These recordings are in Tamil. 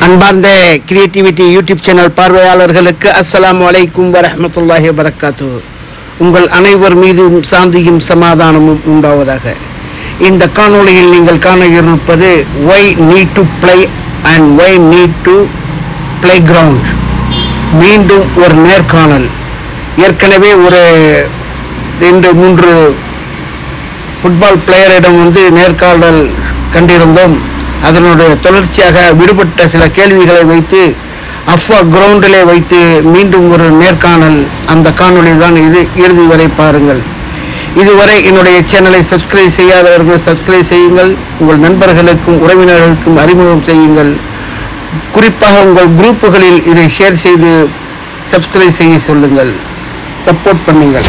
அன்பார்ந்த கிரியேட்டிவிட்டி யூடியூப் சேனல் பார்வையாளர்களுக்கு அஸ்ஸலாமு அலைக்கும் வரஹ்மத்துல்லாஹி வபரகாத்துஹு. உங்கள் அனைவர் மீதும் சாந்தியும் சமாதானமும் உண்டாவதாக. இந்த காணொளியில் நீங்கள் காண இருப்பது why need to play and why need to play ground. மீண்டும் ஒரு நேர்காணல். ஏற்கனவே ஒரு 2-3 ஃபுட்பால் பிளேயரிடம் நேர்காணல் கண்டிருந்தோம். அதனுடைய தொடர்ச்சியாக விடுபட்ட சில கேள்விகளை வைத்து அஃபா கிரவுண்டிலே வைத்து மீண்டும் ஒரு நேர்காணல். அந்த காணொளி தான் இது. இறுதி வரை பாருங்கள். இதுவரை என்னுடைய சேனலை சப்ஸ்கிரைப் செய்யாதவர்கள் சப்ஸ்கிரைப் செய்யுங்கள். உங்கள் நண்பர்களுக்கும் உறவினர்களுக்கும் அறிமுகம் செய்யுங்கள். குறிப்பாக உங்கள் குரூப்புகளில் இதை ஷேர் செய்து சப்ஸ்கிரைப் செய்ய சொல்லுங்கள். சப்போர்ட் பண்ணுங்கள்.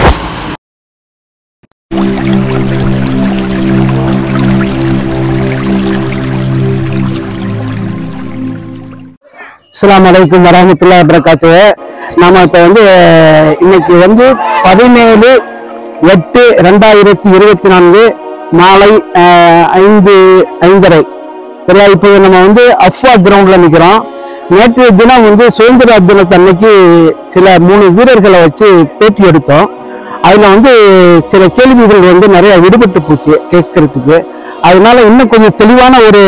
அஸ்ஸலாமு அலைக்கும் வரஹ்மத்துல்லாஹி வபரகாத்துஹு. நாம இப்போ இன்னைக்கு 17/8/2024 மாலை 5:30. இப்போ நம்ம அஃபா கிரவுண்ட்ல நிற்கிறோம். நேற்றைய தினம் சுதந்திர தினத்தன்னைக்கு சில 3 வீரர்களை வச்சு பேட்டி எடுத்தோம். அதில் சில கேள்விகள் நிறைய விடுபட்டு போச்சு கேட்கறதுக்கு. அதனால இன்னும் கொஞ்சம் தெளிவான ஒரு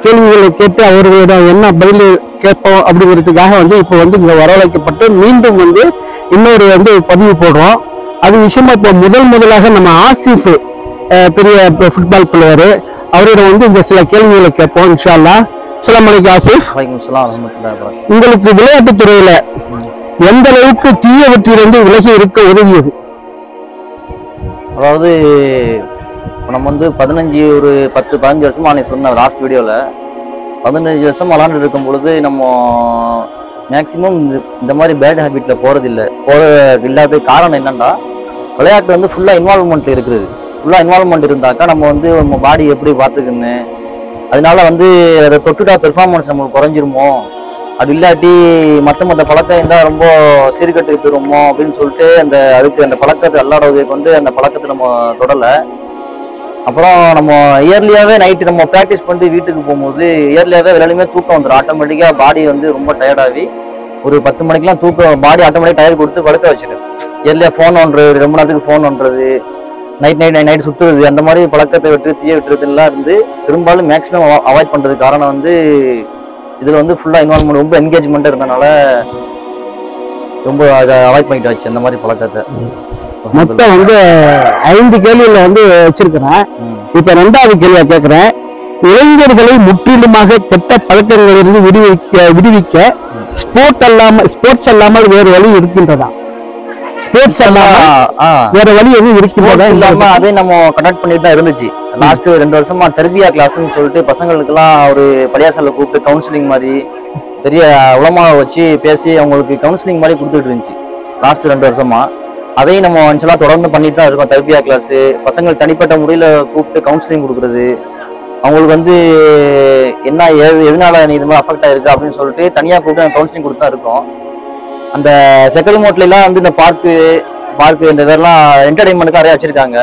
கேள்விகளை கேட்டு அவர்களிடம் என்ன பதில் கேட்போம் அப்படிங்கிறதுக்காக இப்போ இங்கே வரவழைக்கப்பட்டு மீண்டும் இன்னொரு பதிவு போடுறோம். அது விஷயமா இப்போ முதலாக நம்ம ஆசிஃப், பெரிய ஃபுட்பால் பிளேயரு, அவரிடம் இந்த சில கேள்விகளை கேட்போம் இன்ஷா அல்லாஹ். அஸ்ஸலாமு அலைக்கும் ஆசிஃப். உங்களுக்கு விளையாட்டுத் துறையில எந்த அளவுக்கு தீயவற்றிலிருந்து விலகி இருக்க உதவியது? அதாவது நம்ம 10-15 வருஷமா நான் சொன்ன லாஸ்ட் வீடியோவில் 15 வருஷம் விளாண்டு இருக்கும் பொழுது நம்ம மேக்சிமம் இந்த மாதிரி பேட் ஹேபிட்டில் போக இல்லாத காரணம் என்னன்னா, விளையாட்டு ஃபுல்லாக இன்வால்வ்மெண்ட் இருக்குது. ஃபுல்லாக இன்வால்வ்மெண்ட் இருந்தாக்கா நம்ம நம்ம பாடி எப்படி பார்த்துக்கணும், அதனால அதை தொட்டுட்டா பெர்ஃபார்மன்ஸ் நம்மளுக்கு குறைஞ்சிருமோ, அது இல்லாட்டி மற்ற பழக்கம் இருந்தால் ரொம்ப சீர்கட்டு போயிடுமோ அப்படின்னு சொல்லிட்டு அந்த பழக்கத்தை விளையாடுவதற்கு அந்த பழக்கத்தை நம்ம தொடலை. அப்புறம் நம்ம இயர்லியாகவே நைட்டு நம்ம ப்ராக்டிஸ் பண்ணிட்டு வீட்டுக்கு போகும்போது இயர்லியாகவே விளையாடுமே தூக்கம் வந்துடும். ஆட்டோமேட்டிக்காக பாடி ரொம்ப டயர்டாகி ஒரு 10 மணிக்கெலாம் தூக்கம் பாடி ஆட்டோமேட்டிக் டயர் கொடுத்து படுக்க வச்சுட்டு இயர்லியாக ஃபோன் ஒன்றது, ரொம்ப நேரத்துக்கு ஃபோன் ஒன்றது, நைட் சுற்றுறது, அந்த மாதிரி பழக்கத்தை தீய விட்டுறதுலாம் பெரும்பாலும் மேக்ஸிமம் அவாய்ட் பண்ணுறதுக்கு காரணம் இதில் ஃபுல்லாக இன்வால்வ்மெண்ட் ரொம்ப என்கேஜ்மெண்ட்டாக இருந்தனால ரொம்ப அதை அவாய்ட் பண்ணிட்டு வச்சு அந்த மாதிரி பழக்கத்தை. மொத்தம் 5 கேள்வியில வச்சிருக்கிறேன். இப்ப 2வது கேள்வியா கேட்கிறேன். இளைஞர்களை முற்றிலுமாக கெட்ட பழக்கங்களிலிருந்து விடுவிக்க ஸ்போர்ட்ஸ் அல்லாமல் வேறு வழி இருக்கின்றதா? ஸ்போர்ட்ஸ் வேற வழி எதுவும் இருக்கின்றதா இல்லாம அதே நம்ம கனெக்ட் பண்ணிட்டு தான் இருந்துச்சு. லாஸ்ட் 2 வருஷமா தர்பியா கிளாஸ்ன்னு சொல்லிட்டு பசங்களுக்கெல்லாம் ஒரு பள்ளியாசல்ல கூப்பிட்டு கவுன்சிலிங் மாதிரி பெரிய உலமாவை வச்சு பேசி அவங்களுக்கு கவுன்சிலிங் மாதிரி கொடுத்துட்டு இருந்துச்சு லாஸ்ட் 2 வருஷமா. அதையும் நம்ம அஞ்சலாக தொடர்ந்து பண்ணிட்டு தான் இருக்கோம். தர்பியா கிளாஸு, பசங்கள் தனிப்பட்ட முறையில் கூப்பிட்டு கவுன்சிலிங் கொடுக்குறது, அவங்களுக்கு என்ன எதனால நீ இது மாதிரி அஃபெக்ட் ஆயிருக்கு அப்படின்னு சொல்லிட்டு தனியாக கூப்பிட்டு கவுன்சிலிங் கொடுத்து தான் இருக்கோம். அந்த செகண்ட் மோட்லாம் இந்த பார்க்கு இந்த இதெல்லாம் என்டர்டைன்மெண்ட்டுக்கு நிறைய வச்சிருக்காங்க.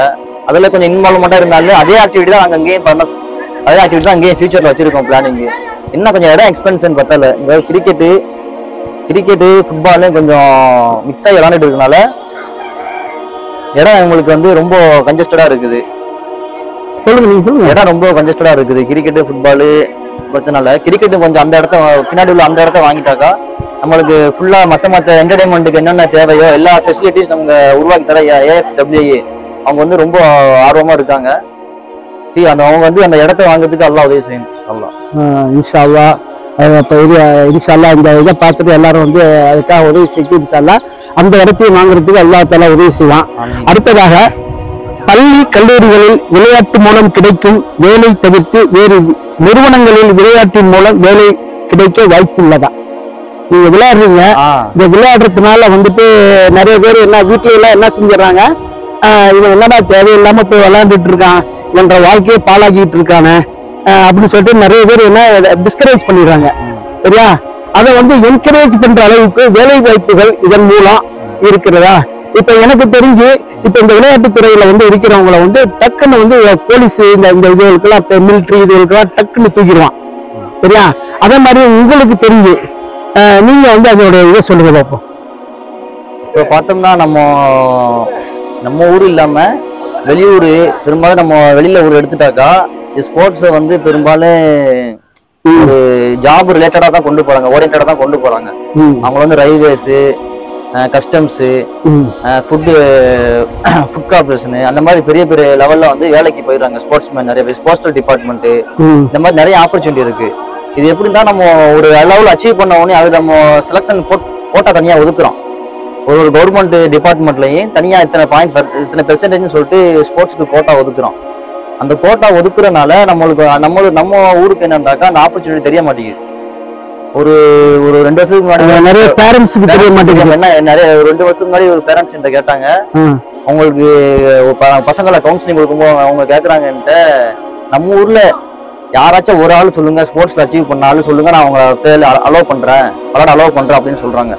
அதில் கொஞ்சம் இன்வால்வ்மெண்ட்டாக இருந்தாலும் அதே ஆக்டிவிட்டி தான் நாங்கள் அங்கேயும் அதே ஆக்டிவிட்டி தான் அங்கேயும் ஃபியூச்சரில் வச்சிருக்கோம் பிளானிங்கு. இன்னும் கொஞ்சம் இடம் எக்ஸ்பென்ஷன் பத்தல. இங்கே கிரிக்கெட்டு ஃபுட்பாலு கொஞ்சம் மிக்ஸ் ஆகி விளாண்டுட்டு இருக்கனால இடம் உங்களுக்கு ரொம்ப கன்ஜஸ்டடா இருக்குது. சொல்லுங்க. இடம் ரொம்ப கன்ஜஸ்டடா இருக்குது. கிரிக்கெட்டு ஃபுட்பாலு பிரச்சனால கிரிக்கெட்டு கொஞ்சம் அந்த இடத்த பின்னாடி உள்ள அந்த இடத்த வாங்கிட்டாக்கா நம்மளுக்கு ஃபுல்லா மற்ற என்டர்டைன்மெண்ட்டுக்கு என்னென்ன தேவையோ எல்லா ஃபெசிலிட்டிஸ் நம்ம உருவாக்கி தர AFWA அவங்க ரொம்ப ஆர்வமா இருக்காங்க. அவங்க அந்த இடத்த வாங்குறதுக்கு எல்லாம் உதவி செய்யணும். இன்ஷா அல்லாஹ். இன்ஷா அல்லாஹ் இந்த இதை பார்த்துட்டு எல்லாரும் அதுக்காக உதவி செய்து இன்ஷா அல்லாஹ் அந்த இடத்தையும் வாங்குறதுக்கு அல்லாஹ் தஆலா உதவி செய்வான். அடுத்ததாக, பள்ளி கல்லூரிகளில் விளையாட்டு மூலம் கிடைக்கும் வேலை தவிர்த்து வேறு நிறுவனங்களில் விளையாட்டின் மூலம் வேலை கிடைக்க வாய்ப்பு உள்ளதா? நீங்க விளையாடுறீங்க, இந்த விளையாடுறதுனால நிறைய பேர் வீட்டுல எல்லாம் என்ன செஞ்சிடறாங்க, இவன் என்னடா தேவையில்லாம போய் விளையாண்டுட்டு இருக்கான், என்ற வாழ்க்கையை பாழாக்கிட்டு இருக்கானே அப்படின்னு சொல்லிட்டு நிறைய பேர் டிஸ்கரேஜ் பண்ணிடுறாங்க. சரியா? அதை என்கரேஜ் பண்ற அளவுக்கு வேலை வாய்ப்புகள் இதன் மூலம் இருக்கிறதா? இப்ப எனக்கு தெரிஞ்சு இப்ப இந்த விளையாட்டுத் துறையில இருக்கிறவங்களை டக்குன்னு போலீஸ் இந்த இதுகளுக்கெல்லாம் மிலிட்ரி இதுகளுக்கெல்லாம் டக்குன்னு தூக்கிடுவான். சரியா? அதே மாதிரி உங்களுக்கு தெரிஞ்சு நீங்க வந்து அதோட இதை சொல்லுங்க பார்ப்போம். இப்போ பார்த்தோம்னா நம்ம ஊர் இல்லாம வெளியூர் பெரும்பாலும் நம்ம வெளியில ஊர் எடுத்துட்டாக்கா ஸ்போர்ட்ஸை வந்து பெரும்பாலும் ஒரு ஜாப் ரிலேட்டடா தான் கொண்டு போறாங்க, ஓரியன்டா தான் கொண்டு போறாங்க. அவங்க வந்து ரயில்வேஸ், கஸ்டம்ஸ், ஃபுட் கார்பரேஷன் அந்த மாதிரி பெரிய பெரிய லெவல்ல வந்து வேலைக்கு போயிடுறாங்க. ஸ்போர்ட்ஸ்மேன் நிறைய பேர், போஸ்டல் டிபார்ட்மெண்ட், இந்த மாதிரி நிறைய ஆப்பர்ச்சுனிட்டி இருக்கு. இது எப்படின்னா நம்ம ஒரு லெவல் அச்சீவ் பண்ண உடனே அது நம்ம செலக்ஷன் போட்டா தனியா ஒதுக்குறோம். ஒரு கவர்மெண்ட் டிபார்ட்மெண்ட்லயும் தனியா இத்தனை பெர்சன்டேஜ் சொல்லிட்டு ஸ்போர்ட்ஸ்க்கு கோட்டா ஒதுக்குறோம். அந்த கோட்டா ஒதுக்குறதுனால நம்ம ஊருக்கு என்னன்னாக்கா அந்த ஆப்பர்ச்சுனிட்டி தெரிய மாட்டேங்குது. ஒரு 2 வருஷத்துக்கு முன்னாடி நிறைய பேரண்ட்ஸுக்கு தெரிய மாட்டேங்குது. நிறைய 2 வருஷத்துக்கு முன்னாடி ஒரு பேரண்ட்ஸ் என்கிட்ட கேட்டாங்க, அவங்களுக்கு பசங்களை கவுன்சிலிங் கொடுக்கும்போது அவங்க கேட்கறாங்க என்கிட்ட, நம்ம ஊர்ல யாராச்சும் ஒரு ஆள் சொல்லுங்க ஸ்போர்ட்ஸ்ல அச்சீவ் பண்ண ஆளு சொல்லுங்க, நான் அவங்க பேர்ல அலோவ் பண்றேன், விளையாட அலோவ் பண்றேன் அப்படின்னு சொல்றாங்க.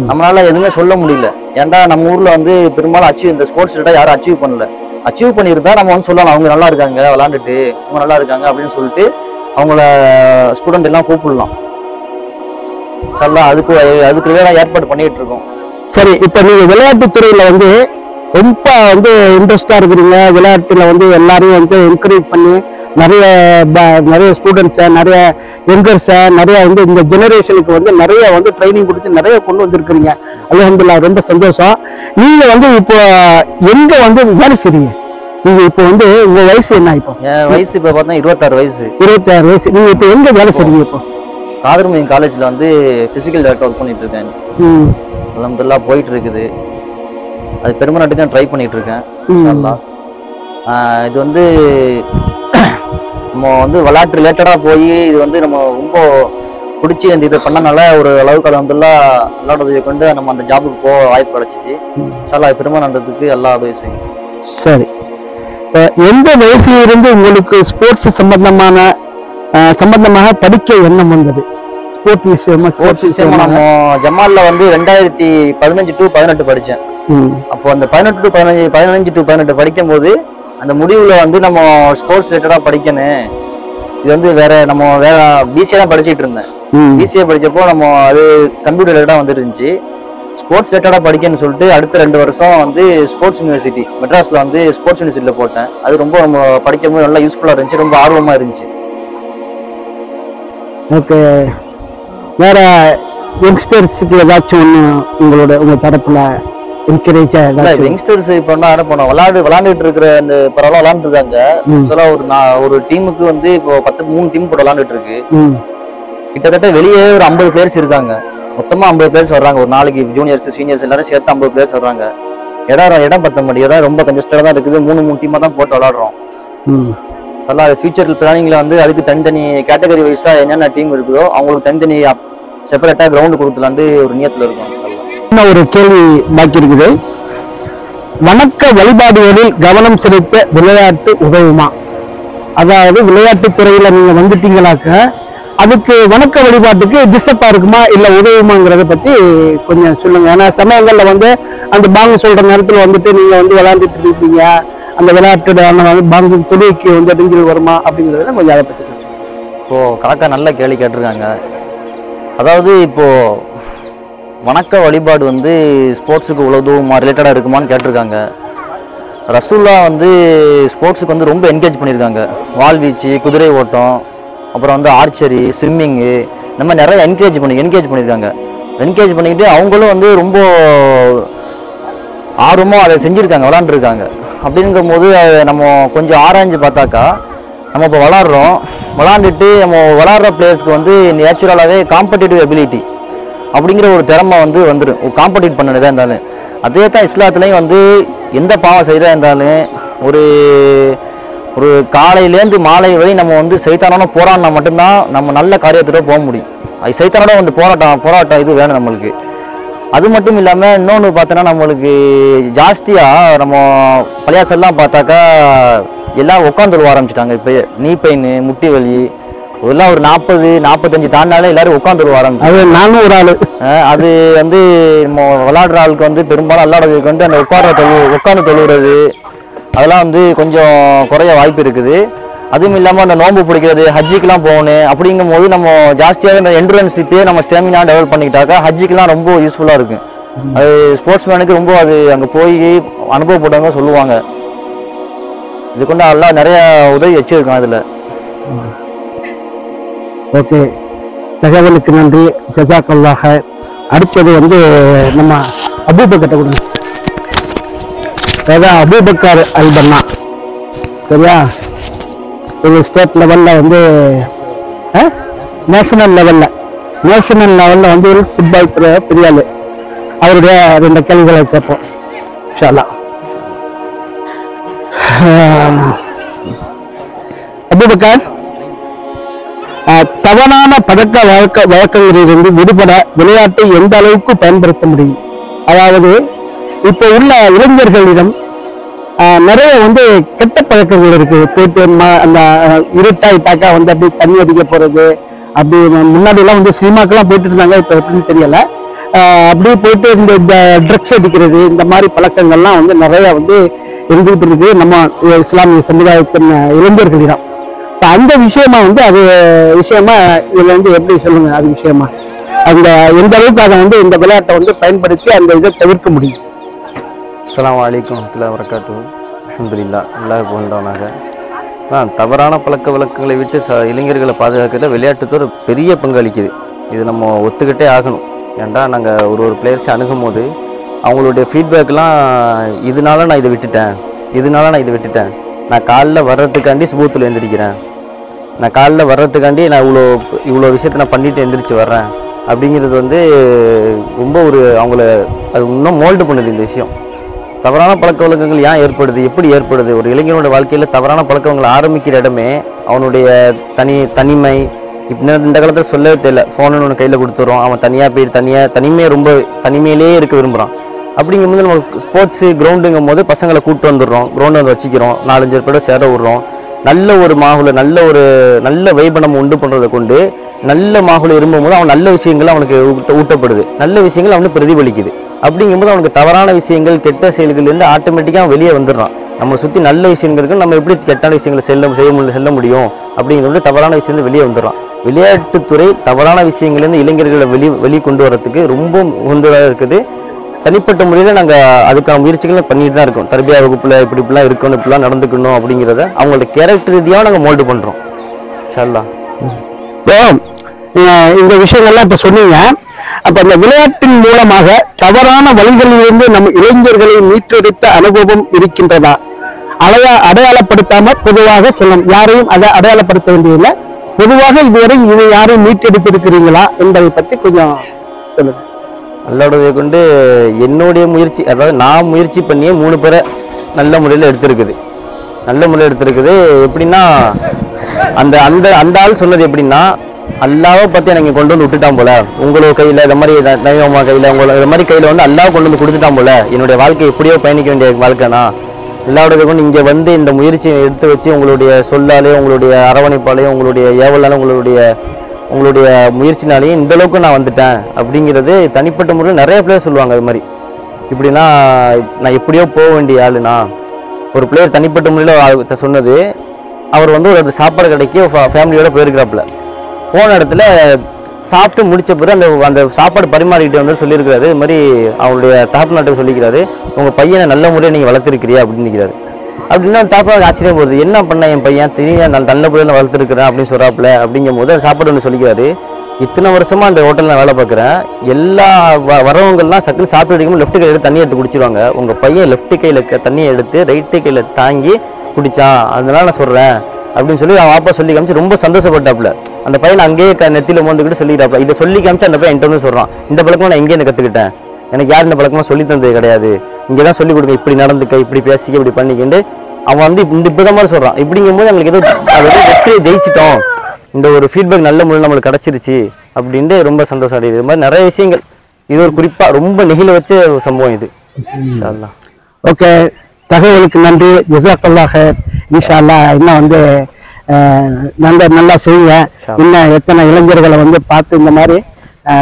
நம்மளால எதுவுமே சொல்ல முடியல. ஏன்டா நம்ம ஊர்ல வந்து பெரும்பாலும் இந்த ஸ்போர்ட்ஸ் யாரும் அச்சீவ் பண்ணல. அச்சீவ் பண்ணியிருந்தா நம்ம வந்து சொல்லலாம் அவங்க நல்லா இருக்காங்க விளையாண்டுட்டு, அவங்க நல்லா இருக்காங்க அப்படின்னு சொல்லிட்டு அவங்கள ஸ்டூடெண்ட் எல்லாம் கூப்பிடலாம். அதுக்கு ஏற்பாடு பண்ணிட்டு இருக்கோம். சரி, இப்ப நீங்க விளையாட்டு துறையில வந்து ரொம்ப வந்து இன்ட்ரெஸ்டா இருக்கிறீங்க. விளையாட்டுல வந்து எல்லாரையும் வந்து என்கரேஜ் பண்ணி நிறைய ஸ்டூடெண்ட்ஸை, நிறைய யங்கர்ஸை, நிறைய வந்து இந்த ஜெனரேஷனுக்கு வந்து நிறைய வந்து ட்ரைனிங் கொடுத்து நிறைய கொண்டு வந்திருக்கிறீங்க. அல்ஹம்துலில்லாஹ், ரொம்ப சந்தோஷம். நீங்க வந்து இப்போ எங்க வந்து வேலை செய்றீங்க? நீங்க இப்போ வந்து உங்க வயசு என்ன? இப்போ என் வயசு இப்போ பார்த்தா 26 வயசு. 26 வயசு. நீங்க இப்போ எங்க வேலை செய்றீங்க? இப்போ காதர்மயம் காலேஜ்ல வந்து பிசிக்கல் டைரக்டர் ஒர்க் பண்ணிட்டு இருக்கேன். அல்ஹம்துலில்லாஹ் போயிட்டு இருக்குது. அது பெர்மனன்ட்டுக்கு ட்ரை பண்ணிட்டு இருக்கேன் இன்ஷா அல்லாஹ். இது வந்து நம்ம வந்து விளையாட்டு ரிலேட்டடா போய் இது வந்து நம்ம ரொம்ப பிடிச்சி அந்த இதை பண்ணனால ஒரு அளவுக்கு அல்ஹம்துலில்லாஹ் எல்லா உதவியை கொண்டு நம்ம அந்த ஜாபுக்கு போக வாய்ப்பு கிடைச்சிச்சு. இன்ஷா அல்லாஹ் பெர்மனன்ட்டுக்கு எல்லா உதவி செய்யும். சரி, எந்த வயசுல இருந்து உங்களுக்கு ஸ்போர்ட்ஸ் சம்பந்தமாக படிக்க எண்ணம் வந்தது? ஸ்போர்ட்ஸ் விஷயமா நம்ம ஜமால்ல வந்து 2015 to 18 படிச்சேன். அப்போ அந்த 15 to 18 படிக்கும் போது அந்த முடிவுல வந்து நம்ம ஸ்போர்ட்ஸ் ரிலேட்டடா படிக்கணும். இது வந்து வேற பிசிஏ தான் படிச்சுட்டு இருந்தேன். பிசிஏ படிச்சப்போ நம்ம அது கம்ப்யூட்டர் ரிலேட்டடா வந்து இருந்துச்சு. ஸ்போர்ட்ஸ் ரிலேட்டடா படிக்கணும்னு சொல்லிட்டு அடுத்த 2 வருஷம் வந்து ஸ்போர்ட்ஸ் யூனிவர்சிட்டி மெட்ராஸ்ல வந்து ஸ்போர்ட்ஸ் யூனிவர்சிட்டியில போட்டேன். அது ரொம்ப நம்ம படிக்கும்போது நல்லா யூஸ்ஃபுல்லா இருந்துச்சு, ரொம்ப ஆர்வமா இருந்துச்சு. ஓகே, வேற யங்ஸ்டர்ஸுக்கு ஏதாச்சும் உங்க தரப்புல என்கரேஜா ஏதாச்சும்? யங்ஸ்டர்ஸ் இப்போ என்ன பண்ணோம், விளையாண்டுட்டு இருக்கிற அந்த பரவாயில்ல விளையாண்டு இருக்காங்க. ஒரு டீமுக்கு வந்து இப்போ 3 டீம் கூட விளையாண்டுட்டு இருக்கு. கிட்டத்தட்ட வெளியே ஒரு 50 பிளேயர்ஸ் இருக்காங்க. மொத்தமா 50 பிளேயர்ஸ் வர்றாங்க ஒரு நாளைக்கு. ஜூனியர்ஸ் சீனியர்ஸ் எல்லாரும் சேர்த்து 50 பிளேயர்ஸ் வர்றாங்க. இடம் பத்த மாட்டேங்குது, ரொம்ப கன்ஜஸ்டடா தான் இருக்குது. 3 டீமா தான் போட்டு விளையாடுறோம். நல்லா ஃபியூச்சர் பிளானிங்ல வந்து அதுக்கு தனித்தனி கேட்டகரி வைஸா என்னென்ன டீம் இருக்குதோ அவங்களுக்கு தனித்தனி செப்பரேட்டா கிரவுண்ட் கொடுக்கலான்னு ஒரு நியத்துல இருக்கும். ஒரு கேள்வி பாக்கி இருக்குது. வணக்க வழிபாடுகளில் கவனம் செலுத்த விளையாட்டு உதவுமா? அதாவது விளையாட்டு துறையில நீங்க வந்துட்டீங்களாக்க அதுக்கு வணக்க வழிபாட்டுக்கு டிஸ்டர்பா இருக்குமா இல்ல உதவுமாங்கிறத பத்தி கொஞ்சம் சொல்லுங்க. ஏன்னா சமயங்கள்ல வந்து அந்த பாங்கு சொல்ற நேரத்துல வந்துட்டு நீங்க வந்து விளையாண்டுட்டு இருப்பீங்க. அந்த விளையாட்டு பாங்கு தொழிலுக்கு வந்து இடைஞ்சல் வருமா அப்படிங்கிறத கொஞ்சம் அதை பத்தி. இப்போ கணக்கா நல்ல கேள்வி கேட்டிருக்காங்க. அதாவது இப்போ வணக்க வழிபாடு வந்து ஸ்போர்ட்ஸுக்கு உதவுமா, ரிலேட்டடா இருக்குமான்னு கேட்டிருக்காங்க. ரசூல்லா வந்து ஸ்போர்ட்ஸுக்கு வந்து ரொம்ப என்கரேஜ் பண்ணியிருக்காங்க. வால்வீச்சு, குதிரை ஓட்டம், அப்புறம் வந்து ஆர்ச்சரி, ஸ்விம்மிங்கு, இந்த மாதிரி நிறைய என்கரேஜ் பண்ணியிருக்காங்க. என்கரேஜ் பண்ணிக்கிட்டு அவங்களும் வந்து ரொம்ப ஆர்வமாக அதை செஞ்சுருக்காங்க, விளாண்டுருக்காங்க. அப்படிங்கும் போது நம்ம கொஞ்சம் ஆராய்ஞ்சு பார்த்தாக்கா நம்ம இப்போ விளாண்டுட்டு நம்ம விளாட்ற பிளேயர்ஸ்க்கு வந்து நேச்சுரலாகவே காம்படிட்டிவ் எபிலிட்டி அப்படிங்கிற ஒரு திறமை வந்து வந்துடும். காம்படிட் பண்ணதா இருந்தாலும் அதே தான் இஸ்லாத்துலேயும் வந்து எந்த பாவம் செய்கிறதா இருந்தாலும் ஒரு காலையிலேருந்து மாலை வரை நம்ம வந்து சைத்தானோட போராடினா மட்டும்தான் நம்ம நல்ல காரியத்தோட போக முடியும். அது சைத்தானோட வந்து போராட்டம் இது வேணும் நம்மளுக்கு. அது மட்டும் இல்லாமல் இன்னொன்று பார்த்தோன்னா நம்மளுக்கு ஜாஸ்தியாக நம்ம பழையாசெல்லாம் பார்த்தாக்கா எல்லாம் உட்காந்துருவ ஆரம்பிச்சிட்டாங்க. இப்போ நீ பெயின், முட்டி வலி இதெல்லாம் ஒரு 40-45 தாண்டினாலே எல்லாரும் உட்காந்துருவ ஆரம்பிச்சு. நானும் ஒரு ஆளு. அது வந்து நம்ம விளையாடுற ஆளுக்கு வந்து பெரும்பாலும் விளையாடுறதுக்கு வந்து அந்த உட்காந்து தொழுகிறது அதெல்லாம் வந்து கொஞ்சம் குறைய வாய்ப்பு இருக்குது. அதுவும் இல்லாமல் அந்த நோன்பு பிடிக்கிறது ஹஜ்ஜிக்கெலாம் போகணும் அப்படிங்கும் போது நம்ம ஜாஸ்தியாக இந்த என்ட்ரன்ஸ் இப்பயே நம்ம ஸ்டெமினா டெவலப் பண்ணிக்கிட்டாக்கா ஹஜ்ஜிக்கெலாம் ரொம்ப யூஸ்ஃபுல்லாக இருக்கும். அது ஸ்போர்ட்ஸ்மேனுக்கு ரொம்ப அது அங்கே போய் அனுபவப்பட்டவங்க சொல்லுவாங்க. இது கொண்டு எல்லாம் நிறைய உதவி வச்சிருக்கோம் அதில். ஓகே, தகவலுக்கு நன்றி, ஜஸாக்கல்லாஹ். அடுத்தது வந்து நம்ம அபூபக்கர்ட்ட கொடுங்க. அதான் அபூபக்கர் அல்பன்னா, சரியா? இது ஸ்டேட் லெவலில் வந்து நேஷனல் லெவலில் வந்து ஒரு ஃபுட்பால் பெரிய ஆள். அவருடைய 2 கேள்விகளை கேட்போம் இன்ஷா அல்லாஹ். அபூபக்கர், தவறான பழக்க வழக்கங்களிலிருந்து விடுபட விளையாட்டை எந்த அளவுக்கு பயன்படுத்த முடியும்? அதாவது இப்போ உள்ள இளைஞர்களிடம் நிறைய வந்து கெட்ட பழக்கங்கள் இருக்கு. போயிட்டு அந்த இருட்டாயிட்டாக்கா வந்து அப்படி தண்ணி அடிக்க போறது, அப்படி முன்னாடி எல்லாம் வந்து சினிமாக்கெல்லாம் போயிட்டு இருந்தாங்க, இப்போ எப்படின்னு தெரியல. அப்படியே போயிட்டு இந்த ட்ரக்ஸ் அடிக்கிறது, இந்த மாதிரி பழக்கங்கள்லாம் வந்து நிறைய வந்து இருந்துகிட்டு இருக்கு நம்ம இஸ்லாமிய சமுதாயத்தின் இளைஞர்களிடம். அந்த விஷயமா வந்து அது விஷயமா இதுல வந்து எப்படி சொல்லுங்க, அது விஷயமா அந்த எந்த அளவுக்கு அதை வந்து இந்த விளையாட்டை வந்து பயன்படுத்தி அந்த இதை தவிர்க்க முடியும்? அஸ்ஸலாமு அலைக்கும் வரஹ்மத்துல்லாஹி வபரகாத்துஹு. அல்ஹம்துலில்லாஹ், அல்லாஹ் புகழ்ந்தவனாக. தவறான பழக்க வழக்கங்களை விட்டு இளைஞர்களை பாதுகாக்கிறதுல விளையாட்டுத்துறை பெரிய பங்களிக்குது. இது நம்ம ஒத்துக்கிட்டே ஆகணும். ஏன்டா நாங்கள் ஒரு பிளேயர்ஸை அணுகும் போது அவங்களுடைய ஃபீட்பேக்லாம், இதனால நான் இதை விட்டுட்டேன், நான் காலைல வர்றதுக்காண்டி சுபூத்தில் எழுந்திரிக்கிறேன், நான் காலைல வர்றதுக்காண்டி நான் இவ்வளோ விஷயத்தை நான் பண்ணிட்டு எழுந்திரிச்சு வர்றேன் அப்படிங்கிறது வந்து ரொம்ப ஒரு அவங்கள அது இன்னும் மோல்டு பண்ணுது. இந்த விஷயம் தவறான பழக்க வழக்கங்கள் ஏன் ஏற்படுது, எப்படி ஏற்படுது? ஒரு இளைஞனோட வாழ்க்கையில் தவறான பழக்கங்களை ஆரம்பிக்கிற இடமே அவனுடைய தனிமை. இப்போ இந்த காலத்தில் சொல்லவே தெரியல, ஃபோனு ஒன்று கையில் கொடுத்துறோம், அவன் தனியாக போய் தனிமையை ரொம்ப தனிமையிலே இருக்க விரும்புகிறான். அப்படிங்கும்போது நம்ம ஸ்போர்ட்ஸு கிரவுண்டுங்கும் போது பசங்களை கூப்பிட்டு வந்துடுறோம், கிரவுண்டு வந்து வச்சுக்கிறோம், 4-5 பேரோட சேர விடுறோம். நல்ல ஒரு மாகுல நல்ல வைபை நம்ம உண்டு பண்ணுறதை கொண்டு நல்ல மாகுல இருக்கும்போது அவன் நல்ல விஷயங்கள் அவனுக்கு ஊட்டப்படுது, நல்ல விஷயங்கள் அவனுக்கு பிரதிபலிக்குது. அப்படிங்கும்போது அவனுக்கு தவறான விஷயங்கள் கெட்ட செயல்கள்லேருந்து ஆட்டோமேட்டிக்காக வெளியே வந்துடுறான். நம்ம சுற்றி நல்ல விஷயங்களுக்கு நம்ம எப்படி கெட்டான விஷயங்களை செல்ல முடியும் அப்படிங்கிறது தவறான விஷயங்கள் வெளியே வந்துடுறான். விளையாட்டுத்துறை தவறான விஷயங்கள்லேருந்து இளைஞர்களை வெளியே கொண்டு வரத்துக்கு ரொம்ப உகந்ததாக இருக்குது. தனிப்பட்ட முறையில் நாங்கள் அதுக்கான முயற்சிகளை பண்ணிட்டு தான் இருக்கோம். தர்பியா வகுப்பில் இப்படிலாம் இருக்கணும், இப்படிலாம் நடந்துக்கணும் அப்படிங்கிறத அவங்களோட கேரக்டர் ரீதியாக நாங்கள் மோல்டு பண்ணுறோம். இன்ஷா அல்லாஹ். இந்த விஷயங்கள்லாம் இப்போ சொன்னீங்க. அப்போ இந்த விளையாட்டின் மூலமாக தவறான வழிகளிலிருந்து நம்ம இளைஞர்களை மீட்டெடுத்த அனுபவம் இருக்கின்றதா? அடையாளப்படுத்தாம பொதுவாக சொல்லணும், யாரையும் அதை அடையாளப்படுத்த வேண்டியதில்லை, பொதுவாக இதுவரை இதை யாரையும் மீட்டெடுத்திருக்கிறீங்களா என்பதை பற்றி கொஞ்சம் சொல்லுங்க. அல்லாஹ்வுடைய கொண்டு என்னுடைய முயற்சி, அதாவது நான் முயற்சி பண்ணியே 3 பேரை நல்ல முறையில் எடுத்திருக்குது. எப்படின்னா அந்த அந்த அந்த ஆள் சொன்னது எப்படின்னா, அல்லாவை பற்றி எனக்கு கொண்டு வந்து விட்டுட்டான் போல, உங்களோட கையில் இந்த மாதிரி நைவமா கையில் உங்களோட இந்த மாதிரி கையில் வந்து அல்லாஹ் கொண்டு வந்து கொடுத்துட்டான் போல, என்னுடைய வாழ்க்கை எப்படியோ பயணிக்க வேண்டிய வாழ்க்கைனா அல்லாஹ்வுடைய கொண்டு இங்கே வந்து இந்த முயற்சியை எடுத்து வச்சு உங்களுடைய சொல்லாலே, உங்களுடைய அரவணைப்பாலேயும், உங்களுடைய ஏவலாலும், உங்களுடைய முயற்சினாலேயும் இந்த அளவுக்கு நான் வந்துட்டேன் அப்படிங்கிறது தனிப்பட்ட முறையில் நிறைய பிளேயர் சொல்லுவாங்க. அது மாதிரி இப்படின்னா நான் எப்படியோ போக வேண்டிய ஆளுனா, ஒரு பிளேயர் தனிப்பட்ட முறையில் சொன்னது, அவர் வந்து ஒரு சாப்பாடு கடைக்கு ஃபேமிலியோட போயிருக்கிறாப்புல, போன இடத்துல சாப்பிட்டு முடிச்ச பிறகு அந்த சாப்பாடு பரிமாறிக்கிட்டு வந்து சொல்லியிருக்கிறாரு, இது மாதிரி அவருடைய தகப்பனாட்ட சொல்லிக்கிறாரு, உங்கள் பையனை நல்ல முறையை நீங்கள் வளர்த்துருக்கிறியா அப்படின்னு நிற்கிறாரு. அப்படின்னா தாப்பாவுக்கு ஆச்சரியம் போகுது, என்ன பண்ண என் பையன் தெரியும் நல்ல முறையில் வளர்த்துருக்கிறேன் அப்படின்னு சொல்கிறாப்புல. அப்படிங்கும் போது சாப்பாடு ஒன்று சொல்லிக்கிறாரு, இத்தனை வருஷமாக அந்த ஹோட்டலில் நான் வேலை பார்க்குறேன், எல்லா வரவங்கள்லாம் சக்கரை சாப்பிட்டு அடிக்கும்போது லெஃப்ட் கையில் எடுத்து தண்ணி எடுத்து குடிச்சிடுவாங்க, உங்கள் பையன் லெஃப்ட் கையில் தண்ணியை எடுத்து ரைட்டு கையில் தாங்கி குடித்தான், அதனால நான் சொல்கிறேன் அப்படின்னு சொல்லி அவன் அப்பா சொல்லி காமிச்சு ரொம்ப சந்தோஷப்பட்டாப்புல. அந்த பையன் அங்கேயே நெத்தியில் மோந்துக்கிட்டு சொல்லிக்கிறாப்புல. இதை சொல்லி காமிச்சு அந்த பையன் என்கிட்ட வந்து சொல்கிறான், இந்த பழக்கமாக நான் எங்கேருந்து கற்றுக்கிட்டேன், எனக்கு யார் இந்த பழக்கமாக சொல்லி தந்தது கிடையாது, இங்கே தான் சொல்லிக் கொடுங்க, இப்படி நடந்துக்க, இப்படி பேசிக்க, இப்படி பண்ணிக்கிட்டு அவன் வந்து இந்த மாதிரி சொல்கிறான். இப்படிங்கும்போது நம்மளுக்கு ஏதோ வெற்றியை ஜெயிச்சிட்டோம், இந்த ஒரு ஃபீட்பேக் நல்ல முறையில் நம்மளுக்கு கிடச்சிருச்சு அப்படின்ட்டு ரொம்ப சந்தோஷம் அடையுது. இது மாதிரி நிறைய விஷயங்கள், இது ஒரு குறிப்பாக ரொம்ப நெகிழ வச்ச ஒரு சம்பவம் இது. இன்ஷா அல்லாஹ். ஓகே, தகவலுக்கு நன்றி, ஜஸாக்கல்லாஹ் ஹைர். இன்ஷா அல்லாஹ் இன்னும் வந்து நல்லா செய்யுங்க. இன்னும் எத்தனை இளைஞர்களை வந்து பார்த்து இந்த மாதிரி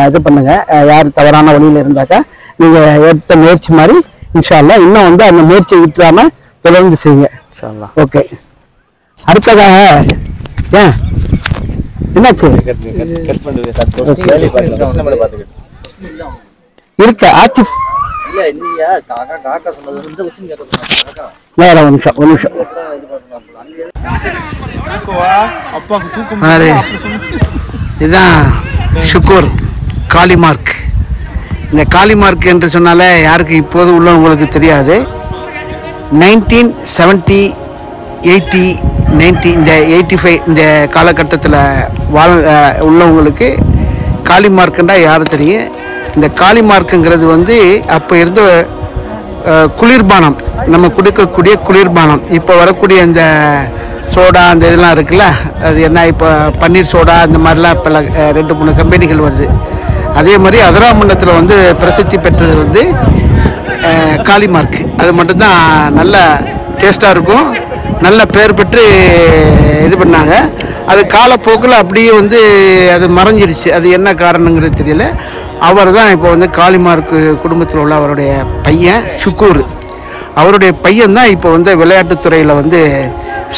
இது பண்ணுங்க, யார் தவறான வழியில் இருந்தாக்கா நீங்கள் எடுத்த முயற்சி மாதிரி இன்ஷா அல்லாஹ் இன்னும் வந்து அந்த முயற்சியை விட்டுறாம தொடர்ந்து செய்யுங்க. இன்ஷா அல்லாஹ். ஓகே. அடுத்ததாக ஏன் என்னாச்சு இருக்க ஆசிஃப் வேற ஒரு நிமிஷம் இதுதான் ஷுக்கூர் காளிமார்க். இந்த காளிமார்க் என்று சொன்னாலே யாருக்கு இப்போது உள்ளவங்களுக்கு தெரியாது. 1970, 80, 90 இந்த 85 இந்த காலகட்டத்தில் உள்ளவங்களுக்கு காளிமார்க்குண்டா யாரும் தெரியும். இந்த காளிமார்க்குங்கிறது வந்து அப்போ இருந்த குளிர்பானம், நம்ம குடிக்கக்கூடிய குளிர்பானம். இப்போ வரக்கூடிய இந்த சோடா அந்த இதெல்லாம் இருக்குல்ல, அது என்ன இப்போ பன்னீர் சோடா இந்த மாதிரிலாம் இப்போ 2-3 கம்பெனிகள் வருது. அதே மாதிரி அதிராமண்டலத்தில் வந்து பிரசித்தி பெற்றது வந்து காளிமார்க். அது மட்டும்தான் நல்ல டேஸ்ட்டாக இருக்கும், நல்ல பேர் பெற்று இது பண்ணாங்க. அது காலப்போக்கில் அப்படியே வந்து அது மறைஞ்சிடுச்சு. அது என்ன காரணங்கிறது தெரியல. அவர் தான் இப்போ வந்து காளிமார்க் குடும்பத்தில் உள்ள அவருடைய பையன் ஷுக்கூர். அவருடைய பையன் தான் இப்போ வந்து விளையாட்டுத்துறையில் வந்து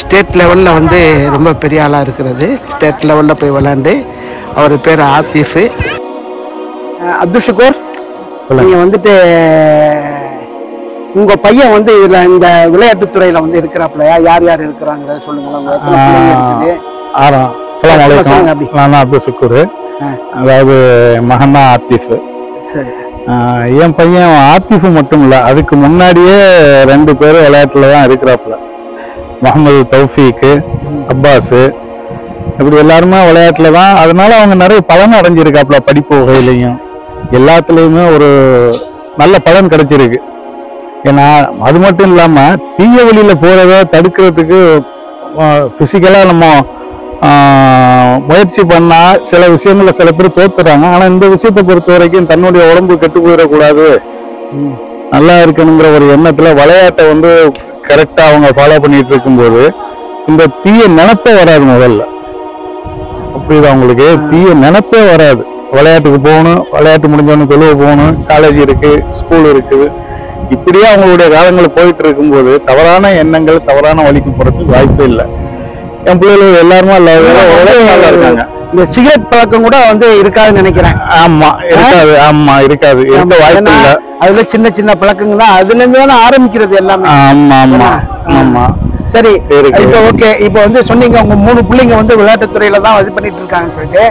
ஸ்டேட் லெவலில் வந்து ரொம்ப பெரிய ஆளாக இருக்கிறது. ஸ்டேட் லெவலில் போய் விளையாண்டு அவர் பேர் ஆத்திஃபு. அப்துல் ஷுக்கூர், நீங்கள் வந்துட்டு உங்கள் பையன் வந்து இதில் இந்த விளையாட்டுத்துறையில் வந்து இருக்கிறாப்புலையா? யார் யார் இருக்கிறாங்கிறத சொல்லுங்களேன். நான் அப்துல் ஷுக்கூர், அதாவது மகனா ஆத்திஃப். சரி. என் பையன் ஆத்திஃப் மட்டும் இல்லை, அதுக்கு முன்னாடியே 2 பேரும் விளையாட்டுல தான் இருக்கிறாப்புல. முகமது தௌஃபீக்கு, அப்பாஸு, இப்படி எல்லாருமே விளையாட்டுல தான். அதனால அவங்க நிறைய பலன் அடைஞ்சிருக்காப்புல. படிப்பு வகையிலையும் எல்லாத்துலேயுமே ஒரு நல்ல பலன் கிடைச்சிருக்கு. ஏன்னா அது மட்டும் இல்லாமல் தீய வழியில் போகிறத தடுக்கிறதுக்கு ஃபிசிக்கலாக நம்ம முயற்சி பண்ணால் சில விஷயங்கள்ல சில பேர் தோத்துறாங்க. ஆனால் இந்த விஷயத்தை பொறுத்த வரைக்கும் தன்னுடைய உடம்பு கெட்டு போயிடக்கூடாது, நல்லா இருக்கணுங்கிற ஒரு எண்ணத்தில் விளையாட்டை வந்து கரெக்டாக அவங்க ஃபாலோ பண்ணிட்டு இருக்கும்போது இந்த தீய நினைப்பே வராது. முதல்ல அப்படிதான், அவங்களுக்கு தீய நினைப்பே வராது. விளையாட்டுக்கு போகணும், விளையாட்டு முடிஞ்சோன்னு தொழுவ போகணும், காலேஜ் இருக்கு, ஸ்கூல் இருக்குது, இப்படியே அவங்களுடைய காலங்கள் போயிட்டு இருக்கும்போது தவறான எண்ணங்கள் தவறான வழிக்கு போறதுக்கு வாய்ப்பே இல்லை. என் பிள்ளைகள் எல்லாருமே நல்லா இருக்காங்க. இந்த சிகரெட் பழக்கம் கூட வந்து இருக்காதுன்னு நினைக்கிறேன். ஆமா இருக்காது, ஆமா இருக்காது, எந்த வாய்ப்பு இல்லை. அதுல சின்ன சின்ன பழக்கங்கள் தான், அதுல இருந்து தானே ஆரம்பிக்கிறது எல்லாமே. ஆமா ஆமா ஆமா. சரி, இப்போ ஓகே. இப்போ வந்து சொன்னீங்க உங்க 3 பிள்ளைங்க வந்து விளையாட்டுத்துறையில தான் இது பண்ணிட்டு இருக்காங்கன்னு சொல்லிட்டு,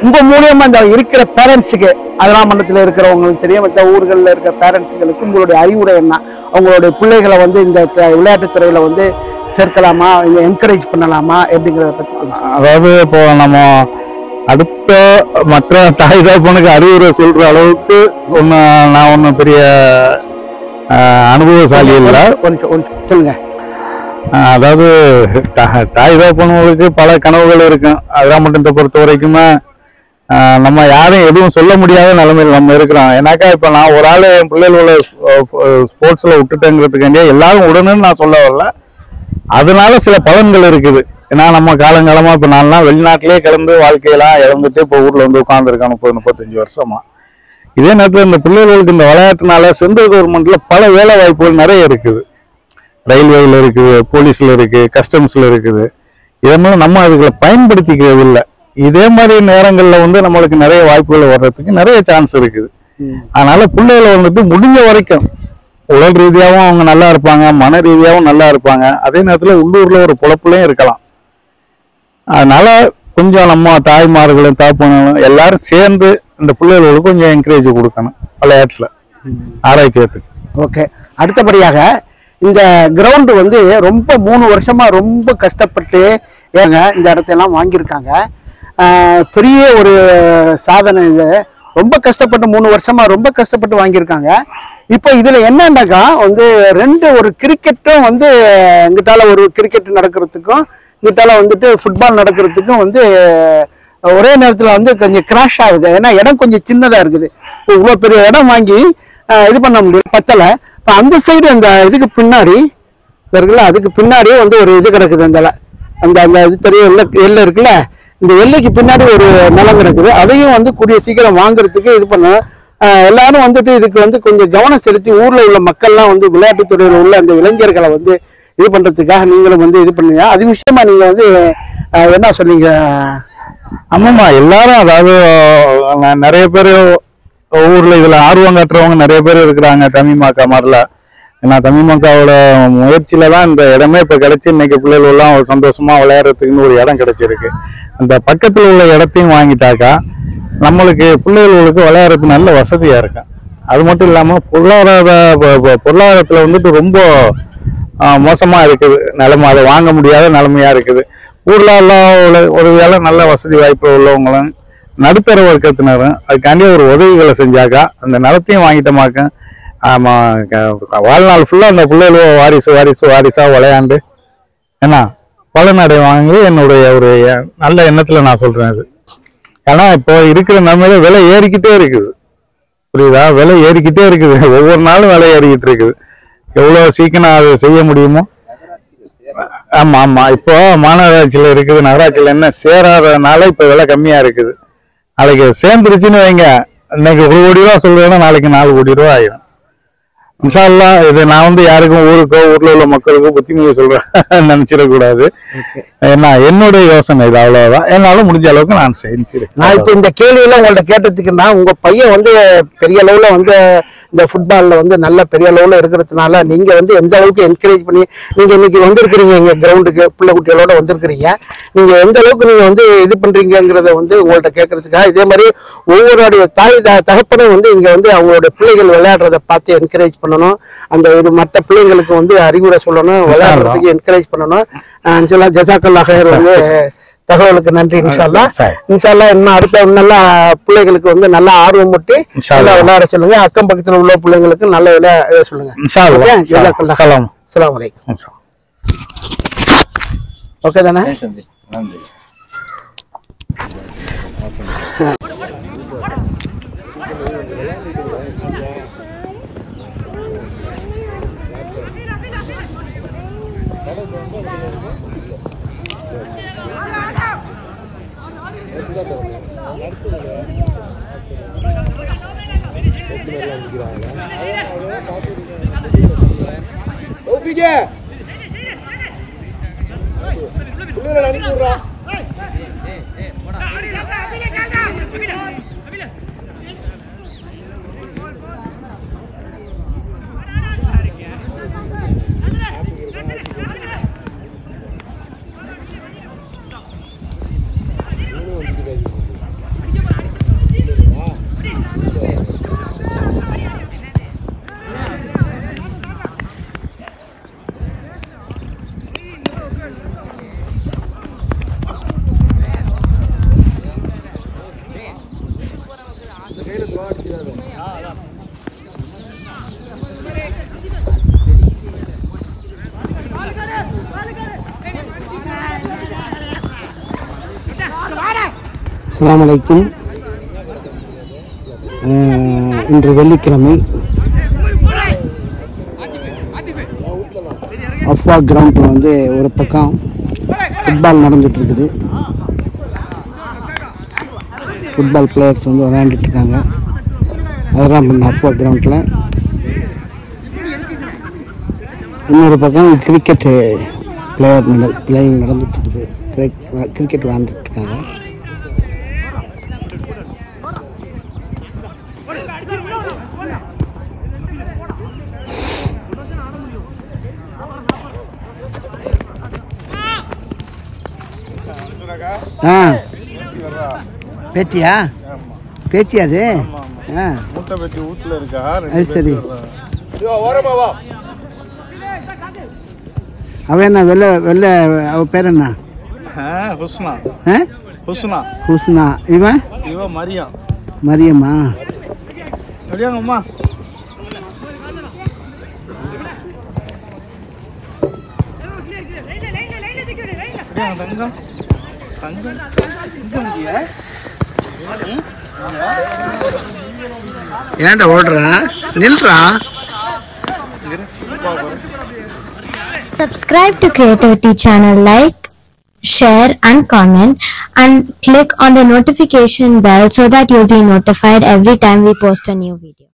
உங்க மூலியமா இந்த இருக்கிற பேரண்ட்ஸுக்கு, அதிராமண்டலத்தில் இருக்கிறவங்களும் சரி, மற்ற ஊர்களில் இருக்கிற பேரண்ட்ஸுகளுக்கு உங்களுடைய அறிவுரை என்ன? அவங்களுடைய பிள்ளைகளை வந்து இந்த விளையாட்டுத்துறையில வந்து சேர்க்கலாமா, இந்த என்கரேஜ் பண்ணலாமா, எப்படிங்கிறத பத்தி. அதாவது இப்போ நம்ம அடுத்த மற்ற தாய் தகப்பனுக்கு அறிவுரை சொல்ற அளவுக்கு நான் ஒன்றும் பெரிய அனுபவசாலி இல்லை. சொல்லுங்க. அதாவது தாய் தகப்பனுக்கு பல கனவுகள் இருக்கும். அதிராமண்டலத்தை பொறுத்த வரைக்குமே நம்ம யாரும் எதுவும் சொல்ல முடியாத நிலைமையில் நம்ம இருக்கிறோம். ஏன்னாக்கா இப்போ நான் ஒரு ஆள் என் பிள்ளைகளோட ஸ்போர்ட்ஸில் விட்டுட்டேங்கிறதுக்காண்டியே எல்லாரும் உடனே நான் சொல்ல வரல. அதனால சில பலன்கள் இருக்குது. ஏன்னா நம்ம காலங்காலமாக இப்போ நான்லாம் வெளிநாட்டிலே கிளம்பு வாழ்க்கையெல்லாம் இழந்துட்டு இப்போ ஊரில் வந்து உட்காந்துருக்கான் 30-35 வருஷமா. இதே நேரத்தில் இந்த பிள்ளைகளுக்கு இந்த விளையாட்டுனால சென்ட்ரல் கவர்மெண்ட்ல பல வேலை வாய்ப்புகள் நிறைய இருக்குது. ரயில்வேயில் இருக்குது, போலீஸில் இருக்குது, கஸ்டம்ஸில் இருக்குது. இதனால நம்ம அதுகளை பயன்படுத்திக்கிறது இல்லை. இதே மாதிரி நேரங்களில் வந்து நம்மளுக்கு நிறைய வாய்ப்புகள் வர்றதுக்கு நிறைய சான்ஸ் இருக்குது. அதனால பிள்ளைகளை வந்துட்டு முடிஞ்ச வரைக்கும் உடல் ரீதியாகவும் அவங்க நல்லா இருப்பாங்க, மன ரீதியாகவும் நல்லா இருப்பாங்க. அதே நேரத்தில் உள்ளூரில் ஒரு பொழப்புலையும் இருக்கலாம். அதனால கொஞ்சம் நம்ம தாய்மார்களும் தாப்பனும் எல்லாரும் சேர்ந்து இந்த பிள்ளைகளுக்கு கொஞ்சம் என்கரேஜ் கொடுக்கணும் விளையாட்டுல ஆரோக்கியத்துக்கு. ஓகே. அடுத்தபடியாக இந்த கிரவுண்டு வந்து ரொம்ப 3 வருஷமா ரொம்ப கஷ்டப்பட்டு ஏங்க இந்த இடத்தையெல்லாம் வாங்கியிருக்காங்க. பெரிய ஒரு சாதனை இது. ரொம்ப கஷ்டப்பட்டு 3 வருஷமா ரொம்ப கஷ்டப்பட்டு வாங்கியிருக்காங்க. இப்போ இதுல என்னன்னாக்கா வந்து ஒரு கிரிக்கெட்டும் வந்து இங்கிட்டால ஒரு கிரிக்கெட் நடக்கிறதுக்கும் இங்கிட்டால வந்துட்டு ஃபுட்பால் நடக்கிறதுக்கும் வந்து ஒரே நேரத்தில் வந்து கொஞ்சம் கிராஷ் ஆகுது. ஏன்னா இடம் கொஞ்சம் சின்னதாக இருக்குது. இப்போ இவ்வளோ பெரிய இடம் வாங்கி இது பண்ண முடியும், பத்தலை. இப்போ அந்த சைடு அந்த இதுக்கு பின்னாடி இருக்குல்ல, அதுக்கு பின்னாடியே வந்து ஒரு இது கிடக்குது. அந்த அந்த இது தெரியும் எல்லை இருக்குல்ல, இந்த எல்லைக்கு பின்னாடி ஒரு நிலம் கிடக்குது. அதையும் வந்து கூடிய சீக்கிரம் வாங்குறதுக்கு இது பண்ண எல்லாரும் வந்துட்டு இதுக்கு வந்து கொஞ்சம் கவனம் செலுத்தி ஊர்ல உள்ள மக்கள்லாம் வந்து விளையாட்டுத்துறையில் உள்ள அந்த இளைஞர்களை வந்து இது பண்றதுக்காக நீங்களும் வந்து இது பண்ணீங்க. அது விஷயமா நீங்க வந்து என்ன சொன்னீங்க? ஆமாம்மா, எல்லாரும் அதாவது நிறைய பேர் ஊர்ல இதுல ஆர்வம் காட்டுறவங்க நிறைய பேர் இருக்கிறாங்க. தமிழ்மாக்கா மாதிரில ஏன்னா தமிழ்மாக்காவோட முயற்சியில தான் இந்த இடமே இப்ப கிடைச்சி இன்னைக்கு பிள்ளைகள் எல்லாம் சந்தோஷமா விளையாடுறதுக்குன்னு ஒரு இடம் கிடைச்சிருக்கு. அந்த பக்கத்துல உள்ள இடத்தையும் வாங்கிட்டாக்கா நம்மளுக்கு பிள்ளைகளுக்கு விளையாடுறதுக்கு நல்ல வசதியா இருக்கும். அது மட்டும் இல்லாம பொருளாதாரத்துல வந்துட்டு ரொம்ப மோசமா இருக்குது நிலைமை. அதை வாங்க முடியாத நிலைமையா இருக்குது. ஊர்ல எல்லாம் ஒரு வேளை நல்ல வசதி வாய்ப்பு உள்ளவங்களும் நடுத்தர வர்க்கத்தினரும் அதுக்காண்டி ஒரு உதவிகளை செஞ்சாக்கா அந்த நிலத்தையும் வாங்கிட்டோமாக்க வாழ்நாள் ஃபுல்லா அந்த பிள்ளைகளோ வாரிசா விளையாண்டு ஏன்னா பலனடை வாங்கி என்னுடைய ஒரு நல்ல எண்ணத்துல நான் சொல்றேன். அது ஏன்னா இப்போ இருக்கிற நிலைமையில விலை ஏறிக்கிட்டே இருக்குது. புரியுதா? விலை ஏறிக்கிட்டே இருக்குது. ஒவ்வொரு நாளும் விலை ஏறிக்கிட்டு இருக்குது. எவ்வளவு சீக்கிரம் அதை செய்ய முடியுமோ. ஆமா, இப்போ மாநகராட்சியில இருக்குது, நகராட்சியில என்ன சேராதனால இப்ப விலை கம்மியா இருக்குது. நாளைக்கு சேர்ந்துருச்சுன்னு வைங்க, இன்னைக்கு 1 கோடி ரூபா சொல்றேன்னா நாளைக்கு 4 கோடி ரூபா ஆயிடும். இன்ஷா அல்லாஹ். இது நான் வந்து யாருக்கும் ஊருக்கோ ஊர்ல உள்ள மக்களுக்கோ புத்திமொழி சொல்றேன் நினைச்சிடக்கூடாது. ஏன்னா என்னுடைய யோசனை இது, அவ்வளவுதான். என்னால முடிஞ்ச அளவுக்கு நான் செஞ்சிருக்கேன். நான் இப்ப இந்த கேள்வியெல்லாம் உங்கள்ட்ட கேட்டதுக்குன்னா உங்க பையன் வந்து பெரிய அளவுல வந்து இந்த ஃபுட்பால்ல வந்து நல்ல பெரிய அளவுல இருக்கிறதுனால நீங்க வந்து எந்த அளவுக்கு என்கரேஜ் பண்ணி நீங்க இன்னைக்கு வந்திருக்கிறீங்க எங்க கிரவுண்டுக்கு பிள்ளை குட்டிகளோட வந்திருக்கிறீங்க. நீங்க எந்த அளவுக்கு நீங்க வந்து இது பண்றீங்கிறத வந்து உங்கள்ட்ட கேட்கறதுக்காக இதே மாதிரி ஒவ்வொருடைய தகப்பனும் வந்து இங்க வந்து அவங்களுடைய பிள்ளைகள் விளையாடுறத பார்த்து என்கரேஜ் பண்ணணும். அந்த இது மற்ற பிள்ளைங்களுக்கு வந்து அறிவுரை சொல்லணும், விளையாடுறதுக்கு என்கரேஜ் பண்ணணும். ஜஸாக்கல்லாஹ் ஹைர் வந்து தகவலுக்கு நன்றி. இன்ஷா அல்லாஹ் இன்னும் அடுத்த நல்லா பிள்ளைகளுக்கு வந்து நல்லா ஆர்வம் மூட்டி நல்லா விளையாட சொல்லுங்க. அக்கம் பக்கத்துல உள்ள பிள்ளைங்களுக்கு நல்ல விளையாட சொல்லுங்க. அஸ்ஸலாமு அலைக்கும். ஓகே தானே? அஸ்ஸலாமு அலைக்கும். இன்று வெள்ளிக்கிழமை அஃபா கிரவுண்டில் வந்து ஒரு பக்கம் ஃபுட்பால் நடந்துட்டு இருக்குது. ஃபுட்பால் பிளேயர்ஸ் வந்து விளையாண்டுட்டு இருக்காங்க. அதெல்லாம் பண்ண அஃபா கிரவுண்டில் இன்னொரு பக்கம் கிரிக்கெட் பிளேயிங் நடந்துட்டு இருக்குது. கிரிக்கெட் விளையாண்டுட்டு இருக்காங்க. பேட்டியா? பேட்டியா? அது மூத்த பேட்டி வீட்டுல இருக்கா? அது சரி. அவ என்ன வெள்ளை அவ பேர் என்ன? ஹுஸ்னா. ஹுஸ்னா. ஹுஸ்னா. இவன் மரியம்மா. மரியம்மா. ஏன்டா ஓடுறான்? நில்றா. Subscribe to Creativity channel, like, share and comment, and click on the notification bell so that you'll be notified every time we post a new video.